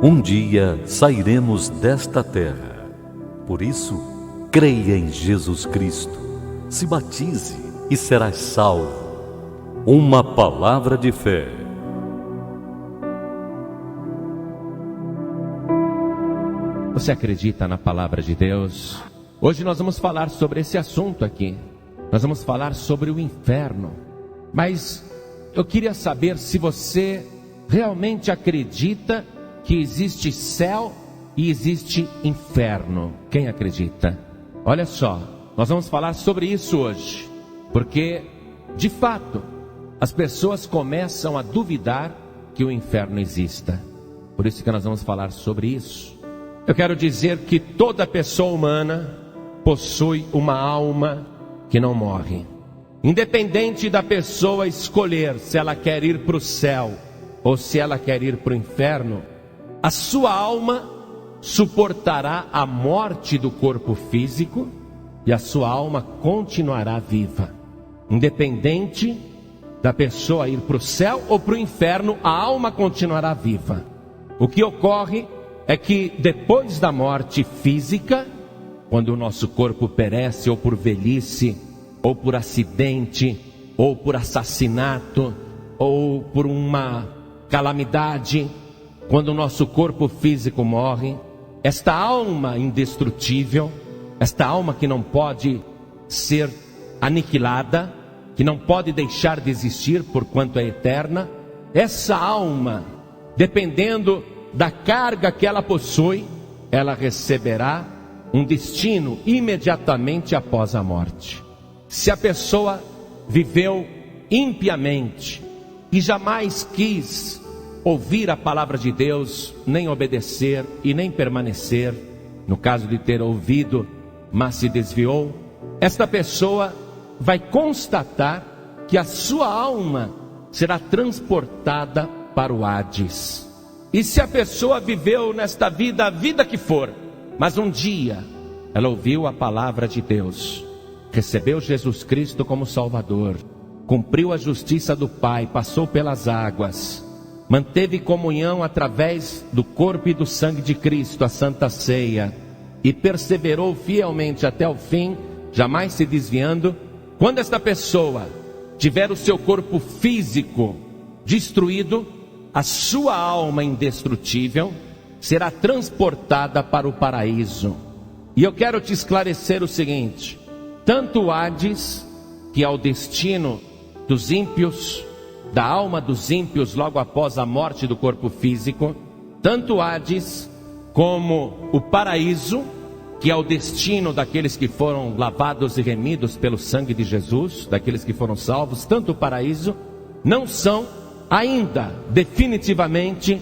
Um dia sairemos desta terra. Por isso, creia em Jesus Cristo, se batize e serás salvo. Uma palavra de fé. Você acredita na palavra de Deus? Hoje nós vamos falar sobre esse assunto aqui. Nós vamos falar sobre o inferno. Mas eu queria saber se você realmente acredita que existe céu e existe inferno. Quem acredita? Olha só, nós vamos falar sobre isso hoje, porque de fato as pessoas começam a duvidar que o inferno exista. Por isso que nós vamos falar sobre isso. Eu quero dizer que toda pessoa humana possui uma alma que não morre. Independente da pessoa escolher se ela quer ir para o céu ou se ela quer ir para o inferno, a sua alma suportará a morte do corpo físico e a sua alma continuará viva. Independente da pessoa ir para o céu ou para o inferno, a alma continuará viva. O que ocorre é que depois da morte física, quando o nosso corpo perece ou por velhice, ou por acidente, ou por assassinato, ou por uma calamidade, quando o nosso corpo físico morre, esta alma indestrutível, esta alma que não pode ser aniquilada, que não pode deixar de existir porquanto é eterna, essa alma, dependendo da carga que ela possui, ela receberá um destino imediatamente após a morte. Se a pessoa viveu impiamente e jamais quis ouvir a palavra de Deus, nem obedecer e nem permanecer, no caso de ter ouvido, mas se desviou, esta pessoa vai constatar que a sua alma será transportada para o Hades. E se a pessoa viveu nesta vida, a vida que for, mas um dia ela ouviu a palavra de Deus, recebeu Jesus Cristo como Salvador, cumpriu a justiça do Pai, passou pelas águas, manteve comunhão através do corpo e do sangue de Cristo, a Santa Ceia, e perseverou fielmente até o fim, jamais se desviando. Quando esta pessoa tiver o seu corpo físico destruído, a sua alma indestrutível será transportada para o paraíso. E eu quero te esclarecer o seguinte: tanto o Hades, que é o destino dos ímpios, da alma dos ímpios logo após a morte do corpo físico, tanto o Hades como o paraíso, que é o destino daqueles que foram lavados e remidos pelo sangue de Jesus, daqueles que foram salvos, tanto o paraíso, não são ainda definitivamente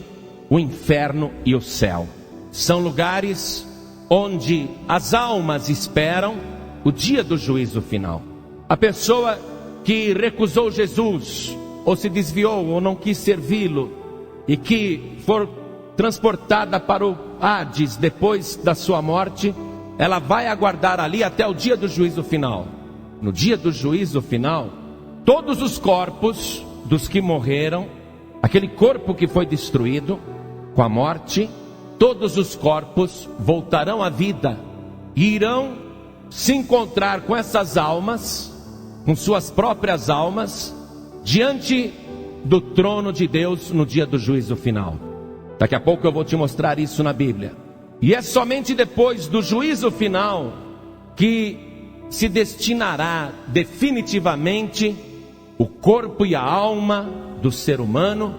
o inferno e o céu. São lugares onde as almas esperam o dia do juízo final. A pessoa que recusou Jesus, ou se desviou, ou não quis servi-lo, e que for transportada para o Hades depois da sua morte, ela vai aguardar ali até o dia do juízo final. No dia do juízo final, todos os corpos dos que morreram, aquele corpo que foi destruído com a morte, todos os corpos voltarão à vida e irão se encontrar com essas almas, com suas próprias almas, diante do trono de Deus no dia do juízo final. Daqui a pouco eu vou te mostrar isso na Bíblia. E é somente depois do juízo final que se destinará definitivamente o corpo e a alma do ser humano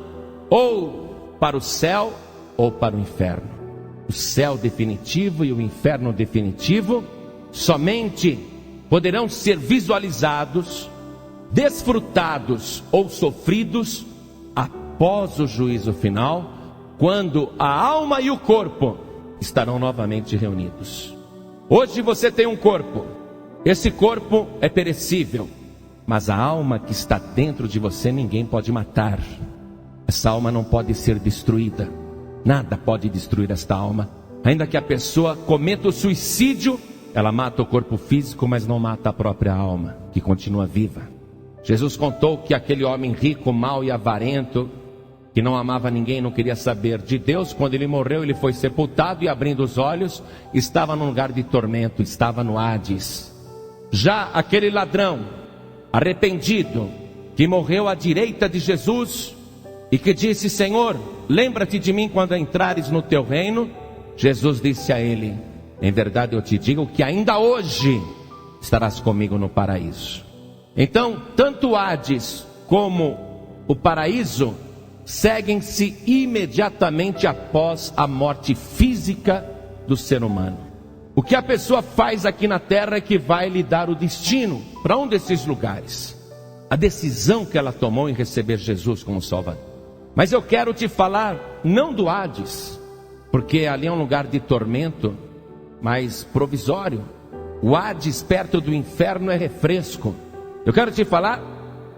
ou para o céu ou para o inferno. O céu definitivo e o inferno definitivo somente poderão ser visualizados, desfrutados ou sofridos após o juízo final, quando a alma e o corpo estarão novamente reunidos. Hoje você tem um corpo, esse corpo é perecível, mas a alma que está dentro de você ninguém pode matar. Essa alma não pode ser destruída, nada pode destruir esta alma. Ainda que a pessoa cometa o suicídio, ela mata o corpo físico, mas não mata a própria alma, que continua viva. Jesus contou que aquele homem rico, mau e avarento, que que não amava ninguém, não queria saber de Deus. Quando ele morreu, ele foi sepultado e, abrindo os olhos, estava num lugar de tormento, estava no Hades. Já aquele ladrão arrependido, que morreu à direita de Jesus e que disse: Senhor, lembra-te de mim quando entrares no teu reino. Jesus disse a ele: em verdade eu te digo que ainda hoje estarás comigo no paraíso. Então, tanto o Hades como o paraíso seguem-se imediatamente após a morte física do ser humano. O que a pessoa faz aqui na terra é que vai lhe dar o destino para um desses lugares, a decisão que ela tomou em receber Jesus como Salvador. Mas eu quero te falar não do Hades, porque ali é um lugar de tormento, mas provisório. O Hades perto do inferno é refresco. Eu quero te falar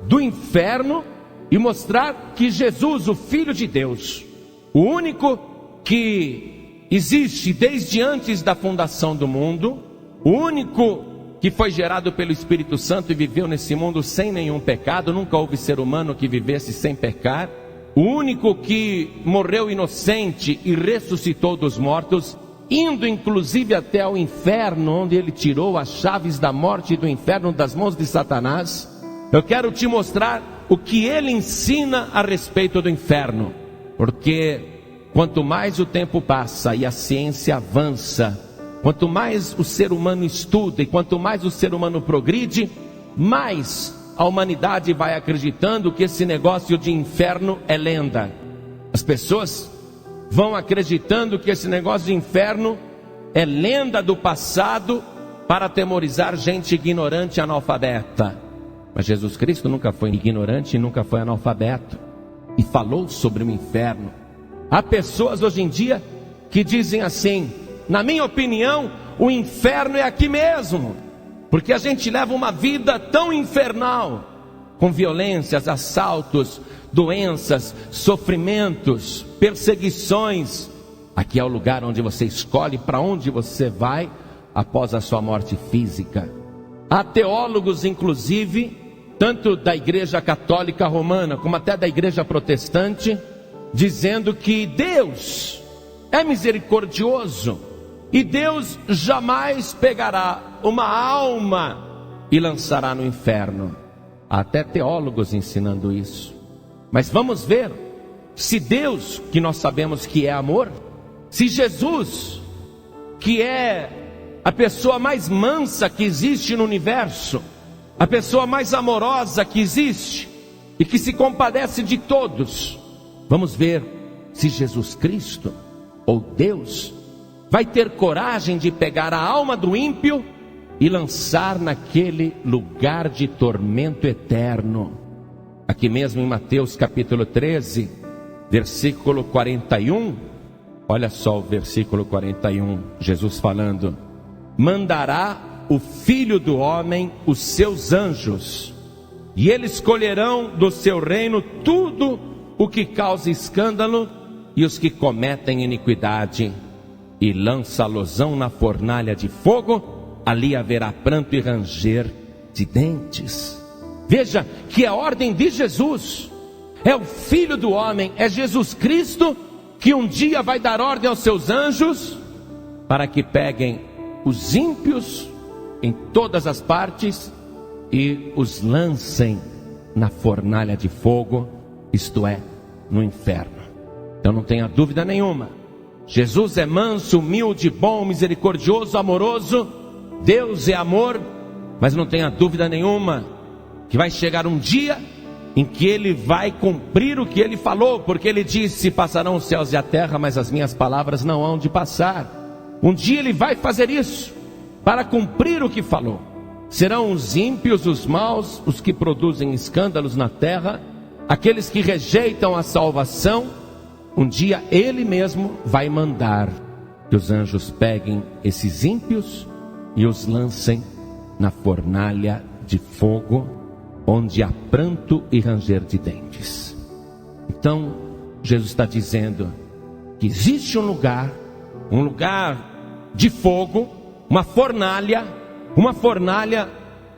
do inferno e mostrar que Jesus, o Filho de Deus, o único que existe desde antes da fundação do mundo, o único que foi gerado pelo Espírito Santo e viveu nesse mundo sem nenhum pecado, nunca houve ser humano que vivesse sem pecar, o único que morreu inocente e ressuscitou dos mortos, indo inclusive até ao inferno, onde ele tirou as chaves da morte e do inferno das mãos de Satanás. Eu quero te mostrar o que ele ensina a respeito do inferno, porque quanto mais o tempo passa e a ciência avança, quanto mais o ser humano estuda e quanto mais o ser humano progride, mais a humanidade vai acreditando que esse negócio de inferno é lenda. As pessoas vão acreditando que esse negócio de inferno é lenda do passado para atemorizar gente ignorante e analfabeta. Mas Jesus Cristo nunca foi ignorante e nunca foi analfabeto, e falou sobre o inferno. Há pessoas hoje em dia que dizem assim: na minha opinião, o inferno é aqui mesmo, porque a gente leva uma vida tão infernal, com violências, assaltos, doenças, sofrimentos, perseguições. Aqui é o lugar onde você escolhe para onde você vai após a sua morte física. Há teólogos, inclusive, tanto da Igreja Católica Romana como até da Igreja Protestante, dizendo que Deus é misericordioso e Deus jamais pegará uma alma e lançará no inferno. Há até teólogos ensinando isso. Mas vamos ver se Deus, que nós sabemos que é amor, se Jesus, que é a pessoa mais mansa que existe no universo, a pessoa mais amorosa que existe e que se compadece de todos, vamos ver se Jesus Cristo, ou Deus, vai ter coragem de pegar a alma do ímpio e lançar naquele lugar de tormento eterno. Aqui mesmo em Mateus capítulo 13, versículo 41, olha só o versículo 41, Jesus falando: mandará o Filho do Homem os seus anjos, e eles colherão do seu reino tudo o que causa escândalo e os que cometem iniquidade, e lança-losão na fornalha de fogo, ali haverá pranto e ranger de dentes. Veja que é a ordem de Jesus, é o Filho do Homem, é Jesus Cristo que um dia vai dar ordem aos seus anjos para que peguem os ímpios em todas as partes e os lancem na fornalha de fogo, isto é, no inferno. Então não tenha dúvida nenhuma, Jesus é manso, humilde, bom, misericordioso, amoroso. Deus é amor, mas não tenha dúvida nenhuma que vai chegar um dia em que Ele vai cumprir o que Ele falou, porque Ele disse: passarão os céus e a terra, mas as minhas palavras não hão de passar. Um dia Ele vai fazer isso, para cumprir o que falou. Serão os ímpios, os maus, os que produzem escândalos na terra, aqueles que rejeitam a salvação. Um dia Ele mesmo vai mandar que os anjos peguem esses ímpios e os lancem na fornalha de fogo, onde há pranto e ranger de dentes. Então Jesus está dizendo que existe um lugar de fogo, uma fornalha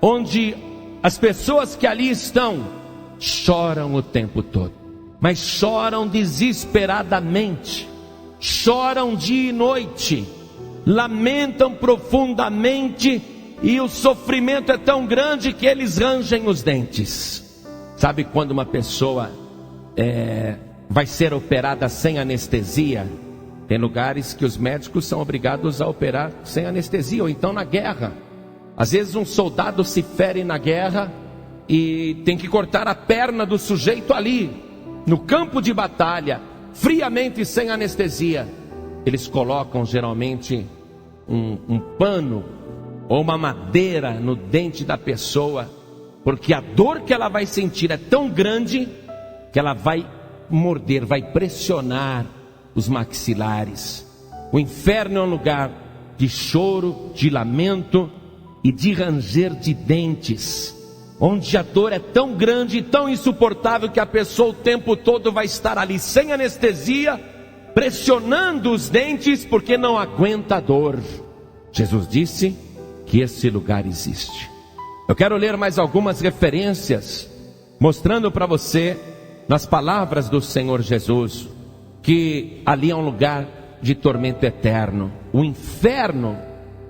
onde as pessoas que ali estão choram o tempo todo. mas choram desesperadamente, choram dia e noite, lamentam profundamente, e o sofrimento é tão grande que eles rangem os dentes. Sabe quando uma pessoa vai ser operada sem anestesia? Tem lugares que os médicos são obrigados a operar sem anestesia, ou então na guerra. Às vezes um soldado se fere na guerra e tem que cortar a perna do sujeito ali, no campo de batalha, friamente, sem anestesia. Eles colocam geralmente um pano ou uma madeira no dente da pessoa, porque a dor que ela vai sentir é tão grande que ela vai morder, vai pressionar os maxilares. O inferno é um lugar de choro, de lamento e de ranger de dentes, onde a dor é tão grande e tão insuportável que a pessoa o tempo todo vai estar ali sem anestesia, pressionando os dentes porque não aguenta a dor. Jesus disse que esse lugar existe. Eu quero ler mais algumas referências, mostrando para você, nas palavras do Senhor Jesus, que ali é um lugar de tormento eterno. O inferno,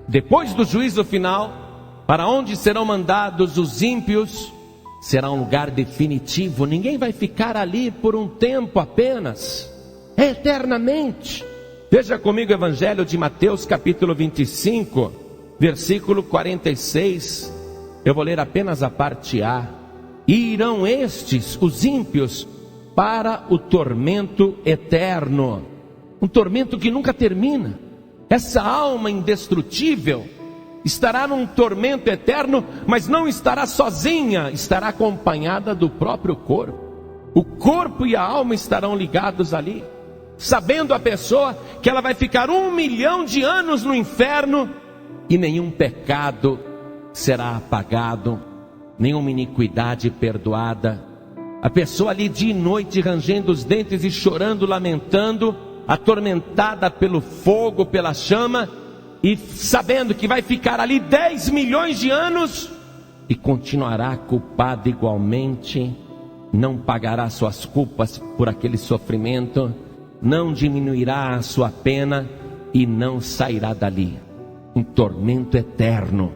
depois do juízo final, para onde serão mandados os ímpios, será um lugar definitivo. Ninguém vai ficar ali por um tempo apenas, é eternamente. Veja comigo o Evangelho de Mateus, capítulo 25, versículo 46. Eu vou ler apenas a parte A. E irão estes, os ímpios, para o tormento eterno. Um tormento que nunca termina. Essa alma indestrutível estará num tormento eterno, mas não estará sozinha, estará acompanhada do próprio corpo. O corpo e a alma estarão ligados ali, sabendo a pessoa que ela vai ficar 1 milhão de anos no inferno, e nenhum pecado será apagado, nenhuma iniquidade perdoada. A pessoa ali dia e noite rangendo os dentes e chorando, lamentando, atormentada pelo fogo, pela chama, e sabendo que vai ficar ali 10 milhões de anos e continuará culpada igualmente, não pagará suas culpas por aquele sofrimento, não diminuirá a sua pena e não sairá dali. Um tormento eterno,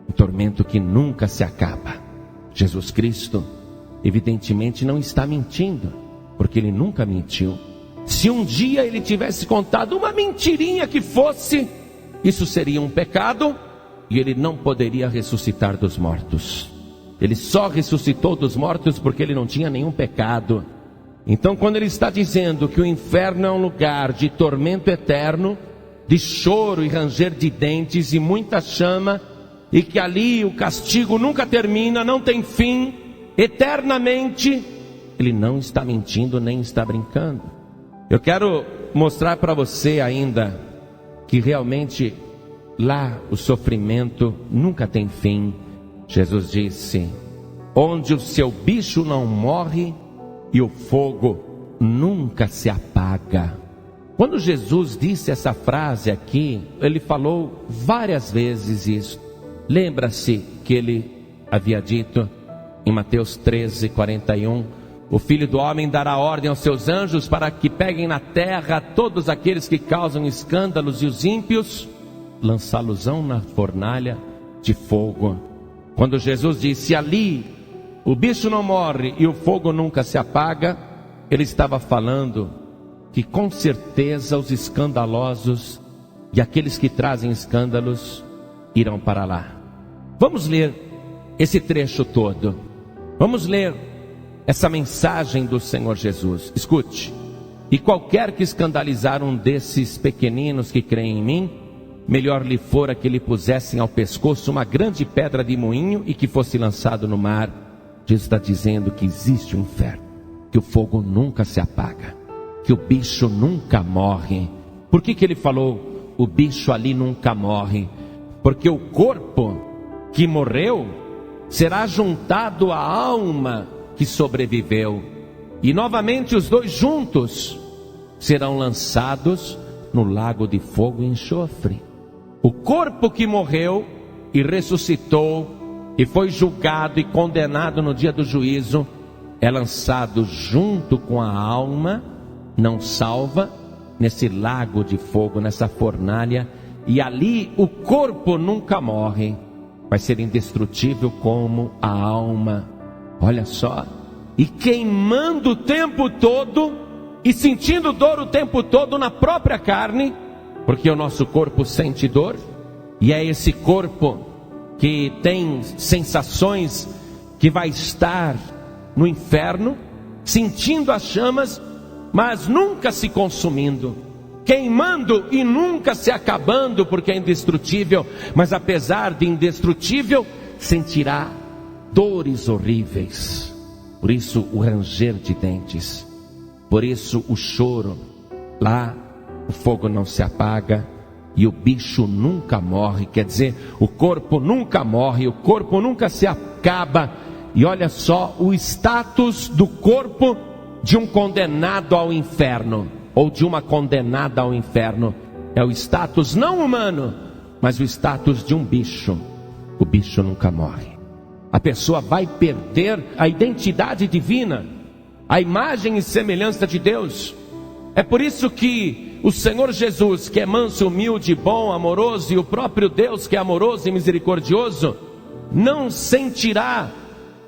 um tormento que nunca se acaba. Jesus Cristo evidentemente não está mentindo, porque ele nunca mentiu. Se um dia ele tivesse contado uma mentirinha que fosse, isso seria um pecado, e ele não poderia ressuscitar dos mortos. Ele só ressuscitou dos mortos porque ele não tinha nenhum pecado. Então, quando ele está dizendo que o inferno é um lugar de tormento eterno, de choro e ranger de dentes e muita chama, e que ali o castigo nunca termina, não tem fim, eternamente, ele não está mentindo nem está brincando. Eu quero mostrar para você ainda que realmente lá o sofrimento nunca tem fim. Jesus disse: onde o seu bicho não morre e o fogo nunca se apaga. Quando Jesus disse essa frase aqui, ele falou várias vezes isso. Lembra-se que ele havia dito em Mateus 13, 41, o Filho do Homem dará ordem aos seus anjos para que peguem na terra todos aqueles que causam escândalos, e os ímpios lançá-los-ão na fornalha de fogo. Quando Jesus disse ali, o bicho não morre e o fogo nunca se apaga, ele estava falando que com certeza os escandalosos e aqueles que trazem escândalos irão para lá. Vamos ler esse trecho todo. Vamos ler essa mensagem do Senhor Jesus. Escute: e qualquer que escandalizar um desses pequeninos que creem em mim, melhor lhe fora que lhe pusessem ao pescoço uma grande pedra de moinho e que fosse lançado no mar. Jesus está dizendo que existe um inferno, que o fogo nunca se apaga, que o bicho nunca morre. Por que ele falou o bicho ali nunca morre? Porque o corpo que morreu será juntado à alma que sobreviveu, e novamente os dois juntos serão lançados no lago de fogo e enxofre. O corpo que morreu e ressuscitou e foi julgado e condenado no dia do juízo é lançado junto com a alma não salva nesse lago de fogo, nessa fornalha, e ali o corpo nunca morre, vai ser indestrutível como a alma. Olha só, e queimando o tempo todo e sentindo dor o tempo todo na própria carne, porque o nosso corpo sente dor, e é esse corpo que tem sensações que vai estar no inferno, sentindo as chamas, mas nunca se consumindo, queimando e nunca se acabando, porque é indestrutível, mas apesar de indestrutível, sentirá dores horríveis. Por isso o ranger de dentes, por isso o choro. Lá o fogo não se apaga e o bicho nunca morre, quer dizer, o corpo nunca morre, o corpo nunca se acaba. E olha só o status do corpo de um condenado ao inferno, ou de uma condenada ao inferno. É o status não humano, mas o status de um bicho. O bicho nunca morre. A pessoa vai perder a identidade divina, a imagem e semelhança de Deus. É por isso que o Senhor Jesus, que é manso, humilde, bom, amoroso, e o próprio Deus, que é amoroso e misericordioso, não sentirá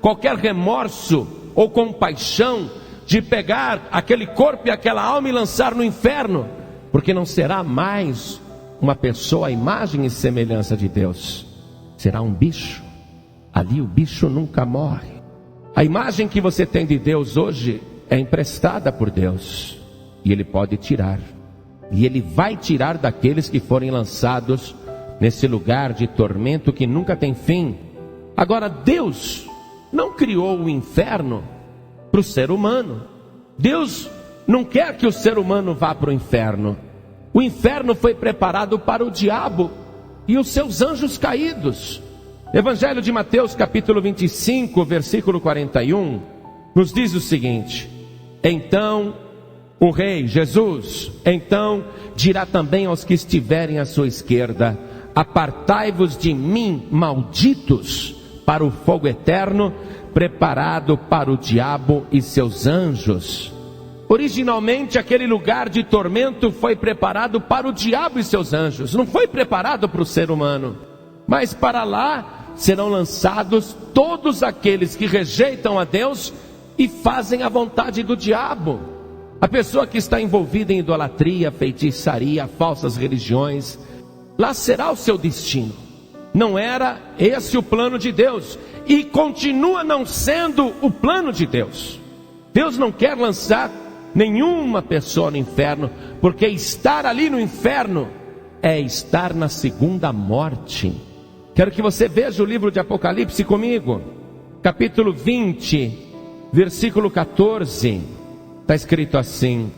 qualquer remorso ou compaixão de pegar aquele corpo e aquela alma e lançar no inferno, porque não será mais uma pessoa à imagem e semelhança de Deus, será um bicho. Ali o bicho nunca morre. A imagem que você tem de Deus hoje é emprestada por Deus, e Ele pode tirar, e Ele vai tirar daqueles que forem lançados nesse lugar de tormento que nunca tem fim. Agora, Deus não criou o inferno para o ser humano. Deus não quer que o ser humano vá para o inferno. O inferno foi preparado para o diabo e os seus anjos caídos. Evangelho de Mateus, capítulo 25, versículo 41, nos diz o seguinte: então o rei Jesus, então dirá também aos que estiverem à sua esquerda: apartai-vos de mim, malditos, para o fogo eterno, preparado para o diabo e seus anjos. Originalmente aquele lugar de tormento foi preparado para o diabo e seus anjos, não foi preparado para o ser humano. Mas para lá serão lançados todos aqueles que rejeitam a Deus e fazem a vontade do diabo. A pessoa que está envolvida em idolatria, feitiçaria, falsas religiões, lá será o seu destino. Não era esse o plano de Deus, e continua não sendo o plano de Deus. Deus não quer lançar nenhuma pessoa no inferno, porque estar ali no inferno é estar na segunda morte. Quero que você veja o livro de Apocalipse comigo, capítulo 20, versículo 14, está escrito assim: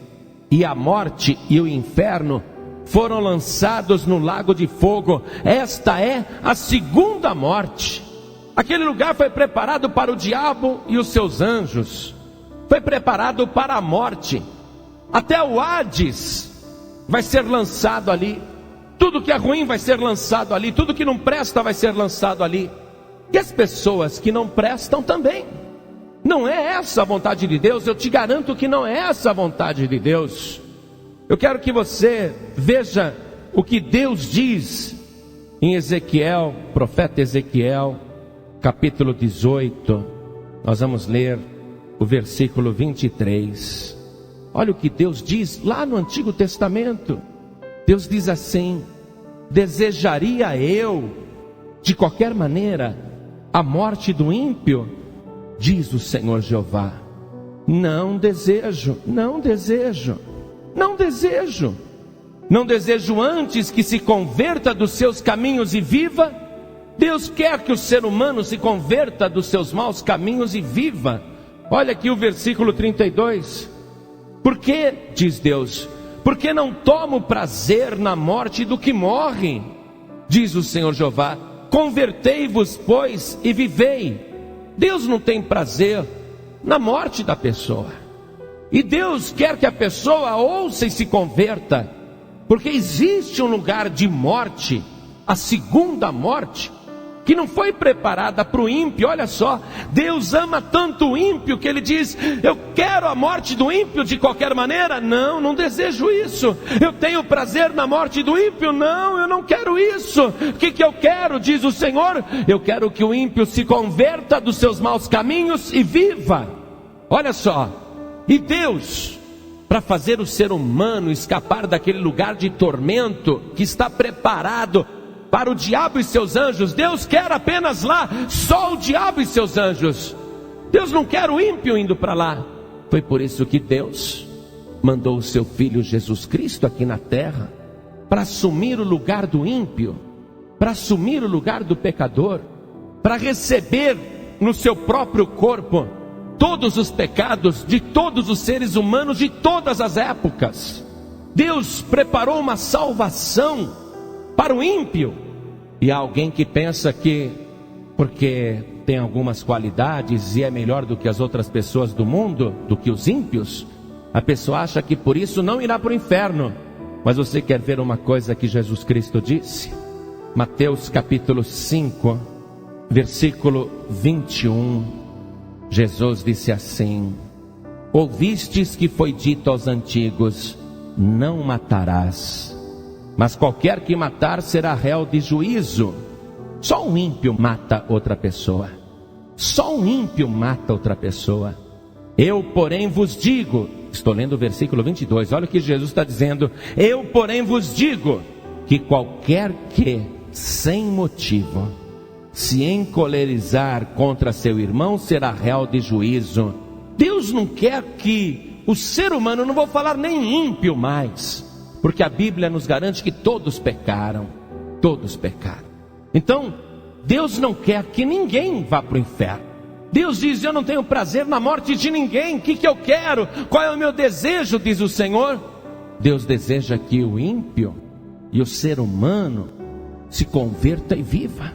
e a morte e o inferno foram lançados no lago de fogo. Esta é a segunda morte. Aquele lugar foi preparado para o diabo e os seus anjos, foi preparado para a morte. Até o Hades vai ser lançado ali. Tudo que é ruim vai ser lançado ali, tudo que não presta vai ser lançado ali. E as pessoas que não prestam também. Não é essa a vontade de Deus, eu te garanto que não é essa a vontade de Deus. Eu quero que você veja o que Deus diz em Ezequiel, profeta Ezequiel, capítulo 18. Nós vamos ler o versículo 23. Olha o que Deus diz lá no Antigo Testamento. Deus diz assim: desejaria eu, de qualquer maneira, a morte do ímpio? Diz o Senhor Jeová. Não desejo, não desejo. Não desejo. Não desejo antes que se converta dos seus caminhos e viva. Deus quer que o ser humano se converta dos seus maus caminhos e viva. Olha aqui o versículo 32. Por que, diz Deus, porque não tomo prazer na morte do que morre? Diz o Senhor Jeová. Convertei-vos, pois, e vivei. Deus não tem prazer na morte da pessoa. E Deus quer que a pessoa ouça e se converta, porque existe um lugar de morte, a segunda morte, que não foi preparada para o ímpio. Olha só, Deus ama tanto o ímpio que Ele diz: eu quero a morte do ímpio de qualquer maneira? Não, não desejo isso. Eu tenho prazer na morte do ímpio? Não, eu não quero isso. O que eu quero, diz o Senhor? Eu quero que o ímpio se converta dos seus maus caminhos e viva. Olha só, e Deus, para fazer o ser humano escapar daquele lugar de tormento que está preparado para o diabo e seus anjos, Deus quer apenas lá só o diabo e seus anjos. Deus não quer o ímpio indo para lá. Foi por isso que Deus mandou o seu Filho Jesus Cristo aqui na terra, para assumir o lugar do ímpio, para assumir o lugar do pecador, para receber no seu próprio corpo todos os pecados de todos os seres humanos de todas as épocas. Deus preparou uma salvação para o ímpio. E há alguém que pensa que, porque tem algumas qualidades e é melhor do que as outras pessoas do mundo, do que os ímpios, a pessoa acha que por isso não irá para o inferno. Mas você quer ver uma coisa que Jesus Cristo disse? Mateus capítulo 5, versículo 21. Jesus disse assim: ouvistes que foi dito aos antigos: não matarás. Mas qualquer que matar será réu de juízo. Só um ímpio mata outra pessoa. Só um ímpio mata outra pessoa. Eu, porém, vos digo, estou lendo o versículo 22, olha o que Jesus está dizendo. Eu, porém, vos digo, que qualquer que, sem motivo, se encolerizar contra seu irmão, será réu de juízo. Deus não quer que o ser humano, não vou falar nem ímpio mais, porque a Bíblia nos garante que todos pecaram. Todos pecaram. Então, Deus não quer que ninguém vá para o inferno. Deus diz: eu não tenho prazer na morte de ninguém. O que eu quero? Qual é o meu desejo? Diz o Senhor. Deus deseja que o ímpio e o ser humano se converta e viva.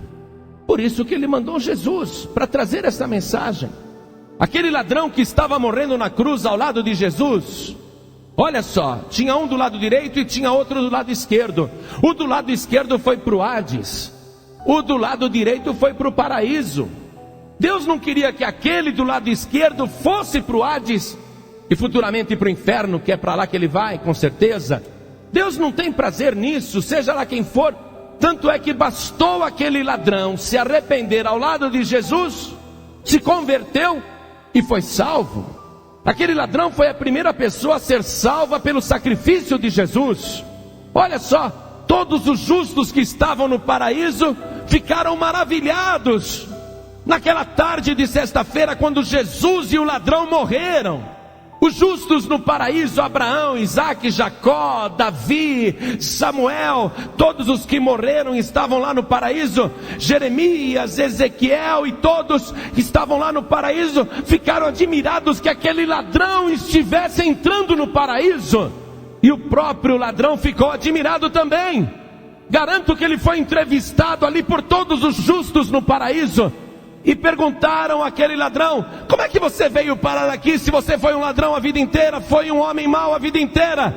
Por isso que Ele mandou Jesus, para trazer essa mensagem. Aquele ladrão que estava morrendo na cruz ao lado de Jesus, olha só, tinha um do lado direito e tinha outro do lado esquerdo. O do lado esquerdo foi para o Hades, o do lado direito foi para o paraíso. Deus não queria que aquele do lado esquerdo fosse para o Hades e futuramente para o inferno, que é para lá que ele vai, com certeza. Deus não tem prazer nisso, seja lá quem for. Tanto é que bastou aquele ladrão se arrepender ao lado de Jesus, se converteu e foi salvo. Aquele ladrão foi a primeira pessoa a ser salva pelo sacrifício de Jesus. Olha só, todos os justos que estavam no paraíso ficaram maravilhados naquela tarde de sexta-feira, quando Jesus e o ladrão morreram. Os justos no paraíso, Abraão, Isaac, Jacó, Davi, Samuel, todos os que morreram estavam lá no paraíso. Jeremias, Ezequiel e todos que estavam lá no paraíso ficaram admirados que aquele ladrão estivesse entrando no paraíso. E o próprio ladrão ficou admirado também. Garanto que ele foi entrevistado ali por todos os justos no paraíso. E perguntaram àquele ladrão: como é que você veio parar aqui se você foi um ladrão a vida inteira, foi um homem mau a vida inteira?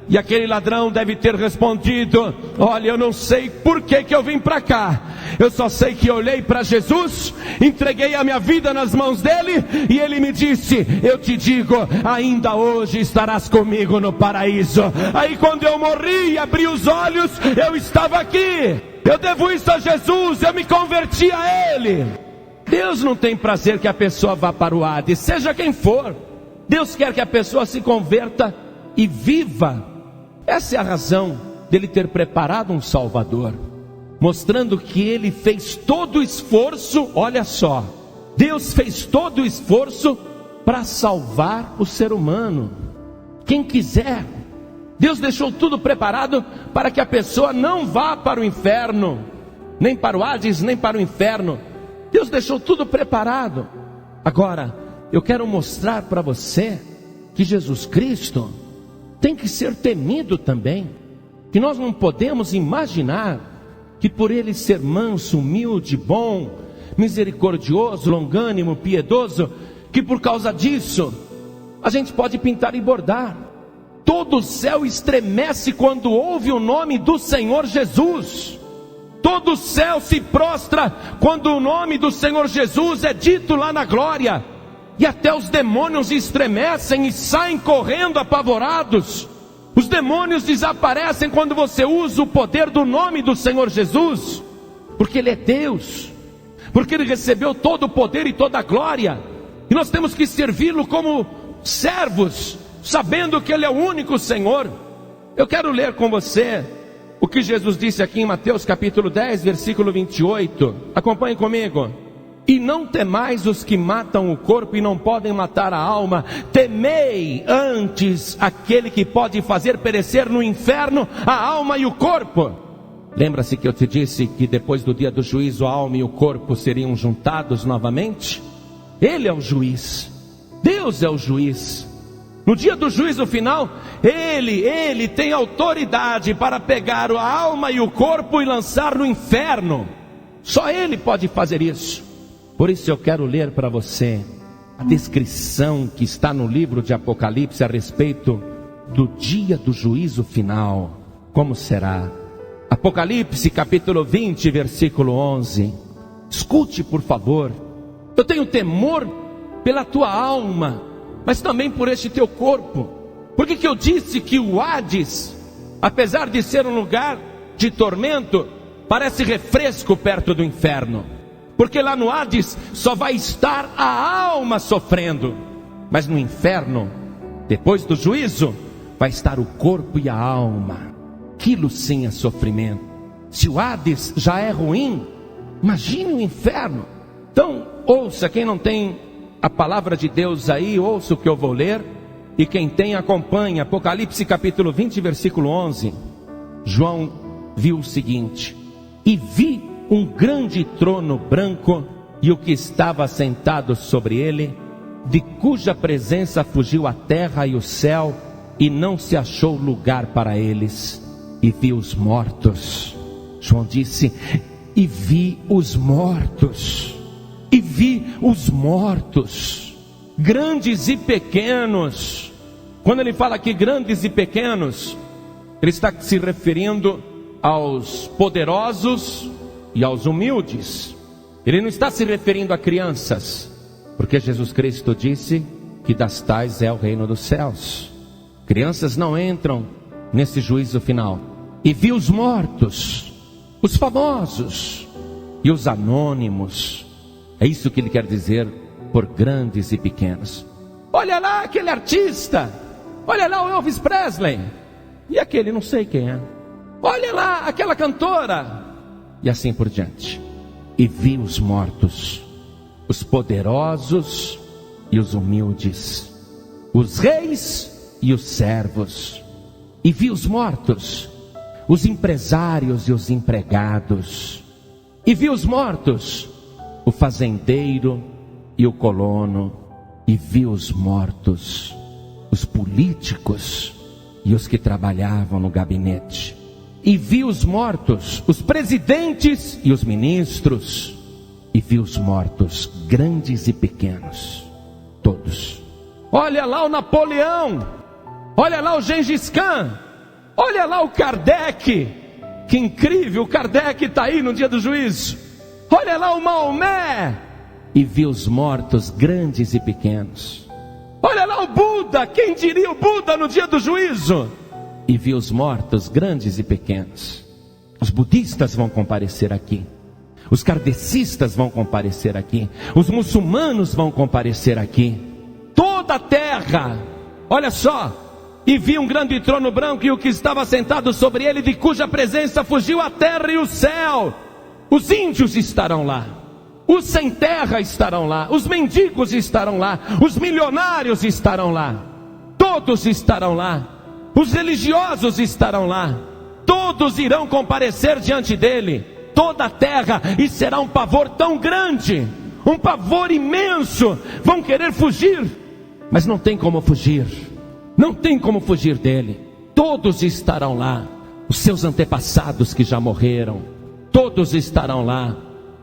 E aquele ladrão deve ter respondido: olha, eu não sei por que eu vim para cá. Eu só sei que olhei para Jesus, entreguei a minha vida nas mãos dele e ele me disse: eu te digo, ainda hoje estarás comigo no paraíso. Aí quando eu morri e abri os olhos, eu estava aqui. Eu devo isso a Jesus, eu me converti a Ele. Deus não tem prazer que a pessoa vá para o Hades, seja quem for. Deus quer que a pessoa se converta e viva. Essa é a razão dele ter preparado um Salvador, mostrando que ele fez todo o esforço. Olha só, Deus fez todo o esforço para salvar o ser humano, quem quiser. Deus deixou tudo preparado para que a pessoa não vá para o inferno, nem para o Hades, nem para o inferno. Deus deixou tudo preparado. Agora, eu quero mostrar para você que Jesus Cristo tem que ser temido também. Que nós não podemos imaginar que por Ele ser manso, humilde, bom, misericordioso, longânimo, piedoso, que por causa disso a gente pode pintar e bordar. Todo o céu estremece quando ouve o nome do Senhor Jesus. Todo o céu se prostra quando o nome do Senhor Jesus é dito lá na glória. E até os demônios estremecem e saem correndo apavorados. Os demônios desaparecem quando você usa o poder do nome do Senhor Jesus, porque Ele é Deus, porque Ele recebeu todo o poder e toda a glória, e nós temos que servi-lo como servos, sabendo que Ele é o único Senhor. Eu quero ler com você o que Jesus disse aqui em Mateus capítulo 10, versículo 28, acompanhe comigo. E não temais os que matam o corpo e não podem matar a alma, temei antes aquele que pode fazer perecer no inferno a alma e o corpo. Lembra-se que eu te disse que depois do dia do juízo a alma e o corpo seriam juntados novamente? Ele é o juiz, Deus é o juiz. No dia do juízo final, Ele tem autoridade para pegar a alma e o corpo e lançar no inferno. Só Ele pode fazer isso. Por isso eu quero ler para você a descrição que está no livro de Apocalipse a respeito do dia do juízo final. Como será? Apocalipse capítulo 20, versículo 11. Escute por favor. Eu tenho temor pela tua alma, mas também por este teu corpo. Por que eu disse que o Hades, apesar de ser um lugar de tormento, parece refresco perto do inferno? Porque lá no Hades só vai estar a alma sofrendo, mas no inferno, depois do juízo, vai estar o corpo e a alma. Aquilo sim é sofrimento. Se o Hades já é ruim, imagine o inferno. Então ouça, quem não tem a palavra de Deus aí, ouça o que eu vou ler, e quem tem acompanha. Apocalipse capítulo 20, versículo 11. João viu o seguinte: e vi um grande trono branco e o que estava sentado sobre ele, de cuja presença fugiu a terra e o céu, e não se achou lugar para eles. E vi os mortos. João disse: e vi os mortos. E vi os mortos, grandes e pequenos. Quando ele fala aqui grandes e pequenos, ele está se referindo aos poderosos e aos humildes. Ele não está se referindo a crianças, porque Jesus Cristo disse que das tais é o reino dos céus. Crianças não entram nesse juízo final. E vi os mortos, os famosos e os anônimos. É isso que ele quer dizer por grandes e pequenos. Olha lá aquele artista, olha lá o Elvis Presley, e aquele não sei quem é. Olha lá aquela cantora, e assim por diante. E vi os mortos, os poderosos e os humildes, os reis e os servos. E vi os mortos, os empresários e os empregados. E vi os mortos, o fazendeiro e o colono. E vi os mortos, os políticos e os que trabalhavam no gabinete. E vi os mortos, os presidentes e os ministros. E vi os mortos, grandes e pequenos, todos. Olha lá o Napoleão, olha lá o Gengis Khan, olha lá o Kardec. Que incrível, o Kardec está aí no dia do juízo. Olha lá o Maomé. E vi os mortos, grandes e pequenos. Olha lá o Buda, quem diria o Buda no dia do juízo? E vi os mortos, grandes e pequenos. Os budistas vão comparecer aqui, os kardecistas vão comparecer aqui, os muçulmanos vão comparecer aqui. Toda a terra, olha só. E vi um grande trono branco e o que estava sentado sobre ele, de cuja presença fugiu a terra e o céu. Os índios estarão lá, os sem terra estarão lá, os mendigos estarão lá, os milionários estarão lá, todos estarão lá. Os religiosos estarão lá, todos irão comparecer diante dele, toda a terra, e será um pavor tão grande, um pavor imenso. Vão querer fugir, mas não tem como fugir, não tem como fugir dele. Todos estarão lá, os seus antepassados que já morreram, todos estarão lá,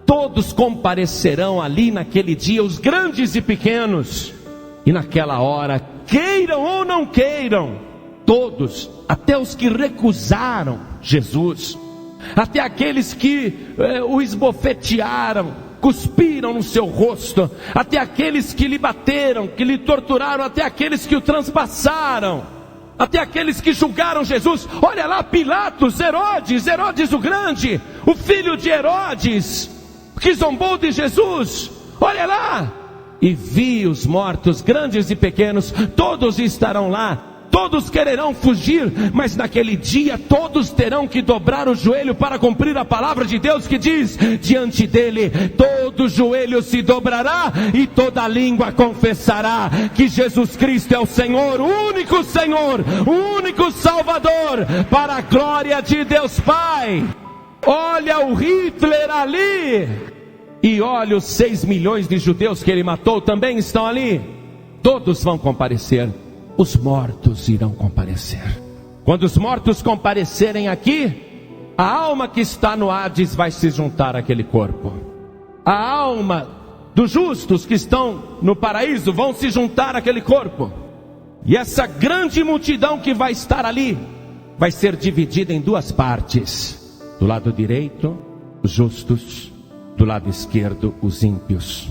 todos comparecerão ali naquele dia, os grandes e pequenos. E naquela hora, queiram ou não queiram, todos, até os que recusaram Jesus, até aqueles que o esbofetearam, cuspiram no seu rosto, até aqueles que lhe bateram, que lhe torturaram, até aqueles que o transpassaram, até aqueles que julgaram Jesus. Olha lá Pilatos, Herodes o Grande, o filho de Herodes, que zombou de Jesus. Olha lá, e vi os mortos, grandes e pequenos, todos estarão lá. Todos quererão fugir, mas naquele dia todos terão que dobrar o joelho para cumprir a palavra de Deus que diz: diante dele todo joelho se dobrará e toda língua confessará que Jesus Cristo é o Senhor, o único Salvador, para a glória de Deus Pai. Olha o Hitler ali, e olha os 6 milhões de judeus que ele matou, também estão ali. Todos vão comparecer. Os mortos irão comparecer. Quando os mortos comparecerem aqui, a alma que está no Hades vai se juntar àquele corpo. A alma dos justos que estão no paraíso vão se juntar àquele corpo. E essa grande multidão que vai estar ali vai ser dividida em 2 partes. Do lado direito, os justos. Do lado esquerdo, os ímpios.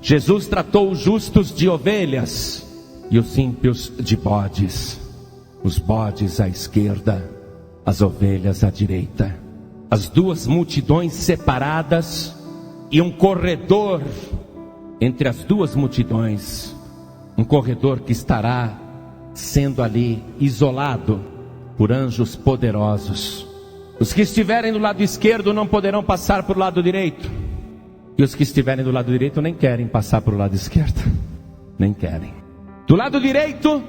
Jesus tratou os justos de ovelhas e os ímpios de bodes. Os bodes à esquerda, as ovelhas à direita. As 2 multidões separadas e um corredor entre as 2 multidões. Um corredor que estará sendo ali isolado por anjos poderosos. Os que estiverem do lado esquerdo não poderão passar para o lado direito. E os que estiverem do lado direito nem querem passar para o lado esquerdo. Nem querem. Do lado direito,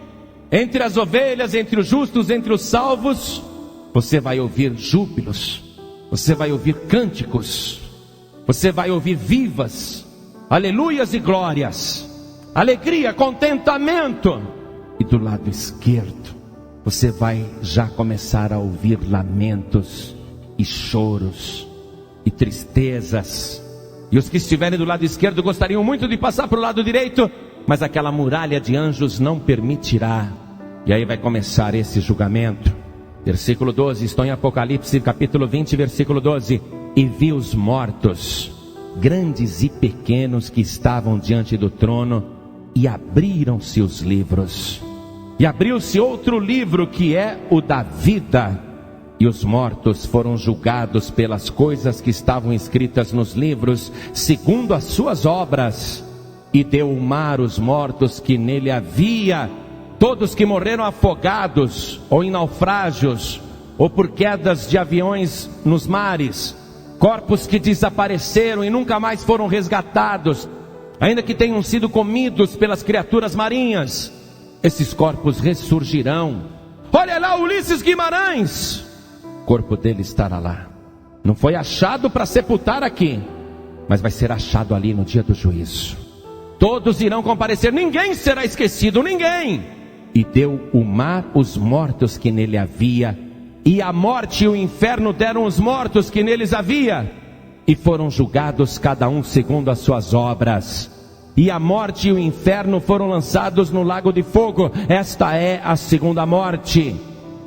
entre as ovelhas, entre os justos, entre os salvos, você vai ouvir júbilos, você vai ouvir cânticos, você vai ouvir vivas, aleluias e glórias, alegria, contentamento. E do lado esquerdo, você vai já começar a ouvir lamentos e choros e tristezas. E os que estiverem do lado esquerdo gostariam muito de passar para o lado direito, mas aquela muralha de anjos não permitirá. E aí vai começar esse julgamento. Versículo 12, estou em Apocalipse capítulo 20, versículo 12. E vi os mortos, grandes e pequenos, que estavam diante do trono, e abriram-se os livros. E abriu-se outro livro, que é o da vida. E os mortos foram julgados pelas coisas que estavam escritas nos livros, segundo as suas obras. E deu o mar os mortos que nele havia, todos que morreram afogados, ou em naufrágios, ou por quedas de aviões nos mares, corpos que desapareceram e nunca mais foram resgatados, ainda que tenham sido comidos pelas criaturas marinhas. Esses corpos ressurgirão. Olha lá Ulisses Guimarães, o corpo dele estará lá. Não foi achado para sepultar aqui, mas vai ser achado ali no dia do juízo. Todos irão comparecer, ninguém será esquecido, ninguém. E deu o mar os mortos que nele havia, e a morte e o inferno deram os mortos que neles havia, e foram julgados cada um segundo as suas obras. E a morte e o inferno foram lançados no lago de fogo. Esta é a segunda morte.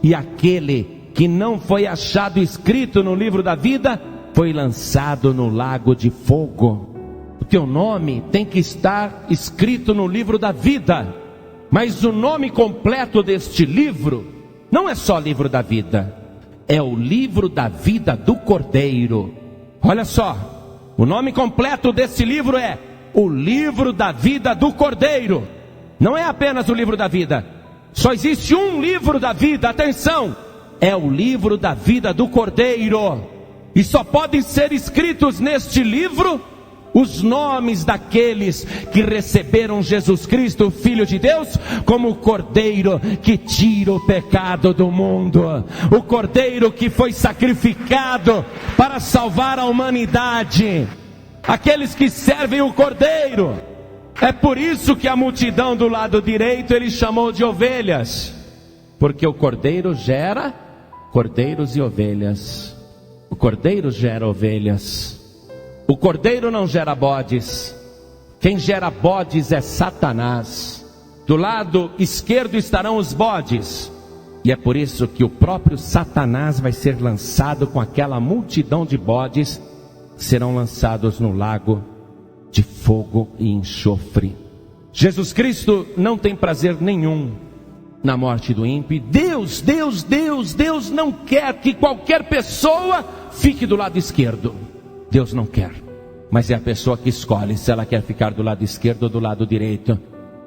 E aquele que não foi achado escrito no livro da vida foi lançado no lago de fogo. O teu nome tem que estar escrito no livro da vida, mas o nome completo deste livro não é só livro da vida, é o livro da vida do Cordeiro. Olha só, o nome completo desse livro é o livro da vida do Cordeiro. Não é apenas o livro da vida, só existe um livro da vida, atenção, é o livro da vida do Cordeiro. E só podem ser escritos neste livro os nomes daqueles que receberam Jesus Cristo, o Filho de Deus, como o Cordeiro que tira o pecado do mundo, o Cordeiro que foi sacrificado para salvar a humanidade, aqueles que servem o Cordeiro. É por isso que a multidão do lado direito ele chamou de ovelhas, porque o Cordeiro gera cordeiros e ovelhas. O Cordeiro gera ovelhas. O Cordeiro não gera bodes. Quem gera bodes é Satanás. Do lado esquerdo estarão os bodes, E é por isso que o próprio Satanás vai ser lançado com aquela multidão de bodes, serão lançados no lago de fogo e enxofre. Jesus Cristo não tem prazer nenhum na morte do ímpio. Deus não quer que qualquer pessoa fique do lado esquerdo. Deus não quer, mas é a pessoa que escolhe se ela quer ficar do lado esquerdo ou do lado direito.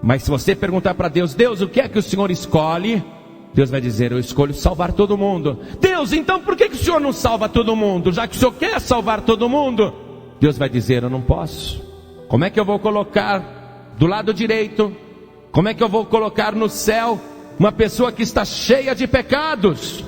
Mas se você perguntar para Deus, Deus, o que é que o Senhor escolhe? Deus vai dizer, eu escolho salvar todo mundo. Deus, então por que o Senhor não salva todo mundo? Já que o Senhor quer salvar todo mundo? Deus vai dizer, eu não posso. Como é que eu vou colocar do lado direito? Como é que eu vou colocar no céu uma pessoa que está cheia de pecados?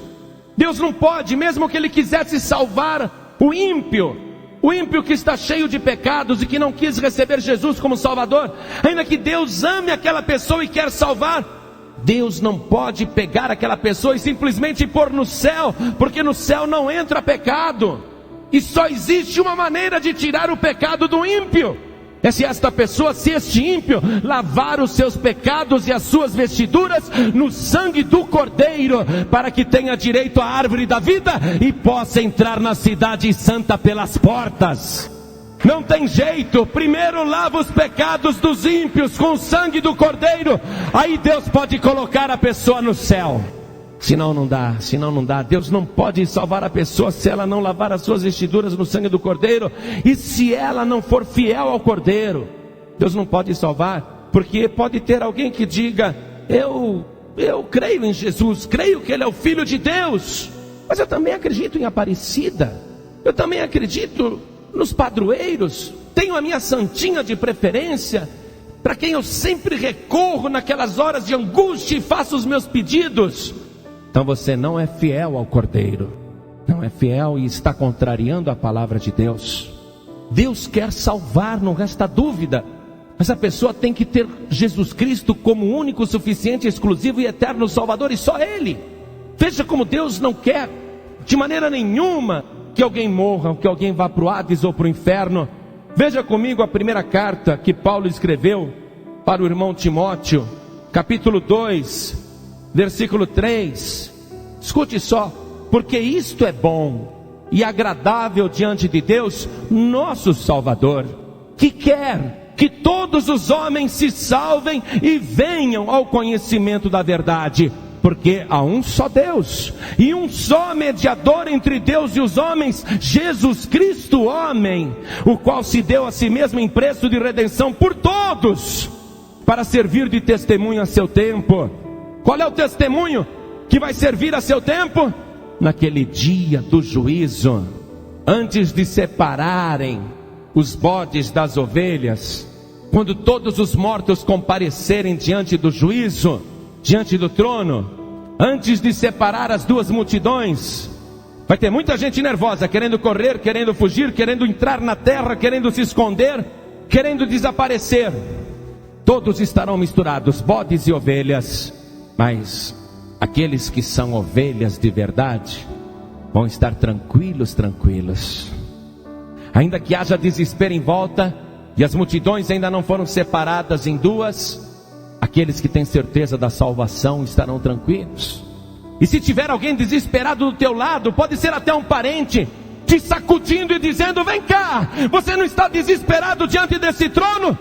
Deus não pode, mesmo que Ele quisesse salvar o ímpio que está cheio de pecados e que não quis receber Jesus como Salvador, ainda que Deus ame aquela pessoa e quer salvar, Deus não pode pegar aquela pessoa e simplesmente pôr no céu, porque no céu não entra pecado, e só existe uma maneira de tirar o pecado do ímpio, é se este ímpio lavar os seus pecados e as suas vestiduras no sangue do Cordeiro, para que tenha direito à árvore da vida e possa entrar na cidade santa pelas portas. Não tem jeito, primeiro lava os pecados dos ímpios com o sangue do Cordeiro, aí Deus pode colocar a pessoa no céu. Senão não dá. Deus não pode salvar a pessoa se ela não lavar as suas vestiduras no sangue do Cordeiro, e se ela não for fiel ao Cordeiro. Deus não pode salvar, porque pode ter alguém que diga, eu creio em Jesus, creio que Ele é o Filho de Deus, mas eu também acredito em Aparecida, eu também acredito nos padroeiros, tenho a minha santinha de preferência, para quem eu sempre recorro naquelas horas de angústia e faço os meus pedidos. Então você não é fiel ao Cordeiro, não é fiel e está contrariando a palavra de Deus. Deus quer salvar, não resta dúvida, mas a pessoa tem que ter Jesus Cristo como único, suficiente, exclusivo e eterno Salvador, e só Ele. Veja como Deus não quer de maneira nenhuma que alguém morra, que alguém vá para o Hades ou para o inferno. Veja comigo a primeira carta que Paulo escreveu para o irmão Timóteo, capítulo 2, versículo 3. Escute só, porque isto é bom e agradável diante de Deus, nosso Salvador, que quer que todos os homens se salvem e venham ao conhecimento da verdade. Porque há um só Deus, e um só mediador entre Deus e os homens, Jesus Cristo homem, o qual se deu a si mesmo em preço de redenção por todos, para servir de testemunho a seu tempo. Qual é o testemunho que vai servir a seu tempo? Naquele dia do juízo, antes de separarem os bodes das ovelhas, quando todos os mortos comparecerem diante do juízo, diante do trono, antes de separar as duas multidões, vai ter muita gente nervosa, querendo correr, querendo fugir, querendo entrar na terra, querendo se esconder, querendo desaparecer. Todos estarão misturados, bodes e ovelhas, mas aqueles que são ovelhas de verdade vão estar tranquilos, ainda que haja desespero em volta e as multidões ainda não foram separadas em duas. Aqueles que têm certeza da salvação estarão tranquilos. E se tiver alguém desesperado do teu lado, pode ser até um parente, te sacudindo e dizendo, vem cá, você não está desesperado diante desse trono?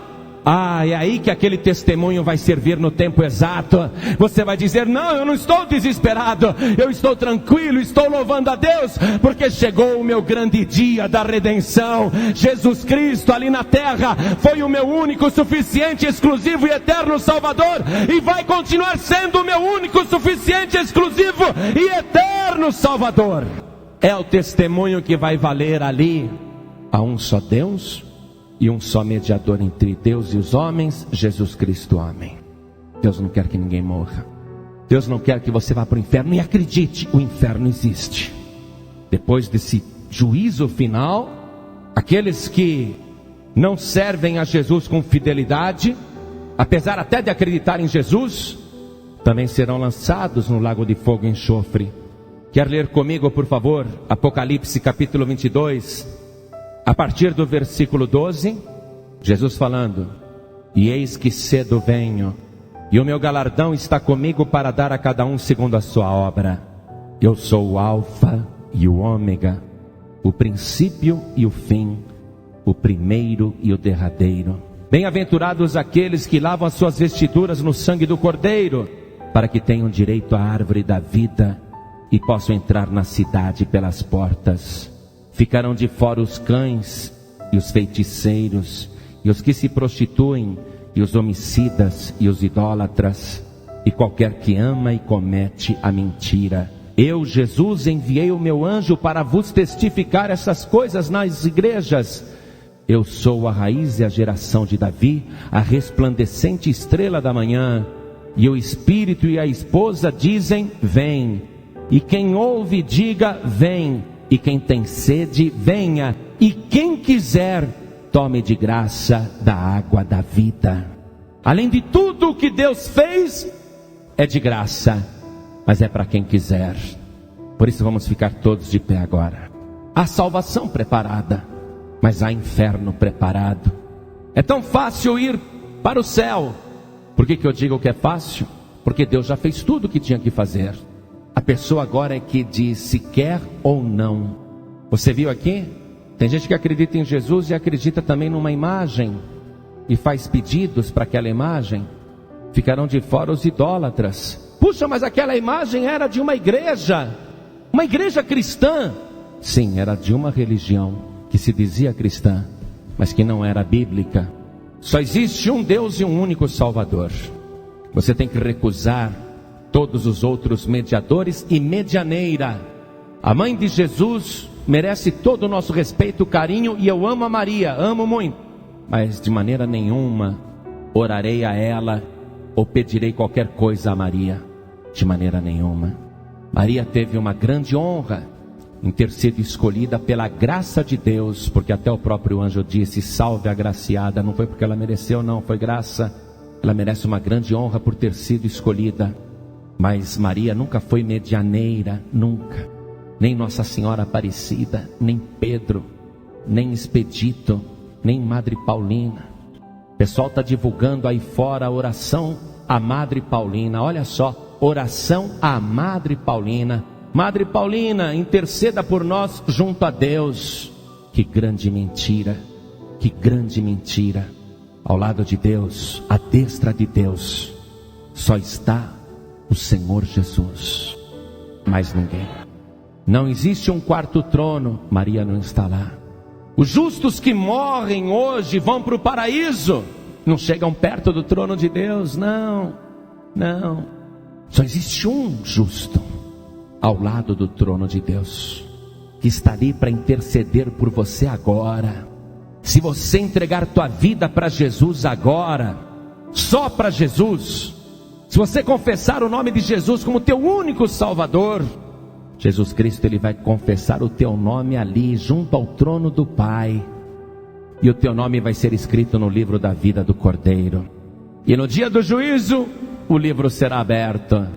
É aí que aquele testemunho vai servir no tempo exato. Você vai dizer, não, eu não estou desesperado, eu estou tranquilo, estou louvando a Deus, porque chegou o meu grande dia da redenção. Jesus Cristo ali na terra foi o meu único, suficiente, exclusivo e eterno Salvador, e vai continuar sendo o meu único, suficiente, exclusivo e eterno Salvador. É o testemunho que vai valer ali. Há um só Deus e um só mediador entre Deus e os homens, Jesus Cristo homem. Deus não quer que ninguém morra. Deus não quer que você vá para o inferno. E acredite, o inferno existe. Depois desse juízo final, aqueles que não servem a Jesus com fidelidade, apesar até de acreditar em Jesus, também serão lançados no lago de fogo e enxofre. Quer ler comigo, por favor, Apocalipse capítulo 22, a partir do versículo 12, Jesus falando, e eis que cedo venho, e o meu galardão está comigo para dar a cada um segundo a sua obra. Eu sou o Alfa e o Ômega, o princípio e o fim, o primeiro e o derradeiro. Bem-aventurados aqueles que lavam as suas vestiduras no sangue do Cordeiro, para que tenham direito à árvore da vida e possam entrar na cidade pelas portas. Ficarão de fora os cães e os feiticeiros, e os que se prostituem, e os homicidas e os idólatras, e qualquer que ama e comete a mentira. Eu, Jesus, enviei o meu anjo para vos testificar essas coisas nas igrejas. Eu sou a raiz e a geração de Davi, a resplandecente estrela da manhã. E o Espírito e a esposa dizem: vem. E quem ouve, diga: vem. E quem tem sede, venha. E quem quiser, tome de graça da água da vida. Além de tudo o que Deus fez, é de graça, mas é para quem quiser. Por isso vamos ficar todos de pé agora. Há salvação preparada, mas há inferno preparado. É tão fácil ir para o céu. Por que eu digo que é fácil? Porque Deus já fez tudo o que tinha que fazer. A pessoa agora é que diz se quer ou não. Você viu aqui? Tem gente que acredita em Jesus e acredita também numa imagem, e faz pedidos para aquela imagem. Ficarão de fora os idólatras. Puxa, mas aquela imagem era de uma igreja cristã. Sim, era de uma religião que se dizia cristã, mas que não era bíblica. Só existe um Deus e um único Salvador. Você tem que recusar todos os outros mediadores e medianeira. A mãe de Jesus merece todo o nosso respeito, carinho, e eu amo a Maria, amo muito, mas de maneira nenhuma orarei a ela ou pedirei qualquer coisa a Maria, de maneira nenhuma. Maria teve uma grande honra em ter sido escolhida pela graça de Deus, porque até o próprio anjo disse: salve a agraciada. Não foi porque ela mereceu, não, foi graça. Ela merece uma grande honra por ter sido escolhida. Mas Maria nunca foi medianeira, nunca. Nem Nossa Senhora Aparecida, nem Pedro, nem Expedito, nem Madre Paulina. O pessoal está divulgando aí fora a oração à Madre Paulina. Olha só, oração à Madre Paulina. Madre Paulina, interceda por nós junto a Deus. Que grande mentira, que grande mentira. Ao lado de Deus, à destra de Deus, só está o Senhor Jesus, mais ninguém. Não existe um quarto trono, Maria não está lá. Os justos que morrem hoje vão para o paraíso, não chegam perto do trono de Deus, não. Só existe um justo ao lado do trono de Deus, que está ali para interceder por você agora. Se você entregar tua vida para Jesus agora, só para Jesus, se você confessar o nome de Jesus como teu único Salvador, Jesus Cristo, Ele vai confessar o teu nome ali, junto ao trono do Pai, e o teu nome vai ser escrito no livro da vida do Cordeiro. E no dia do juízo, o livro será aberto.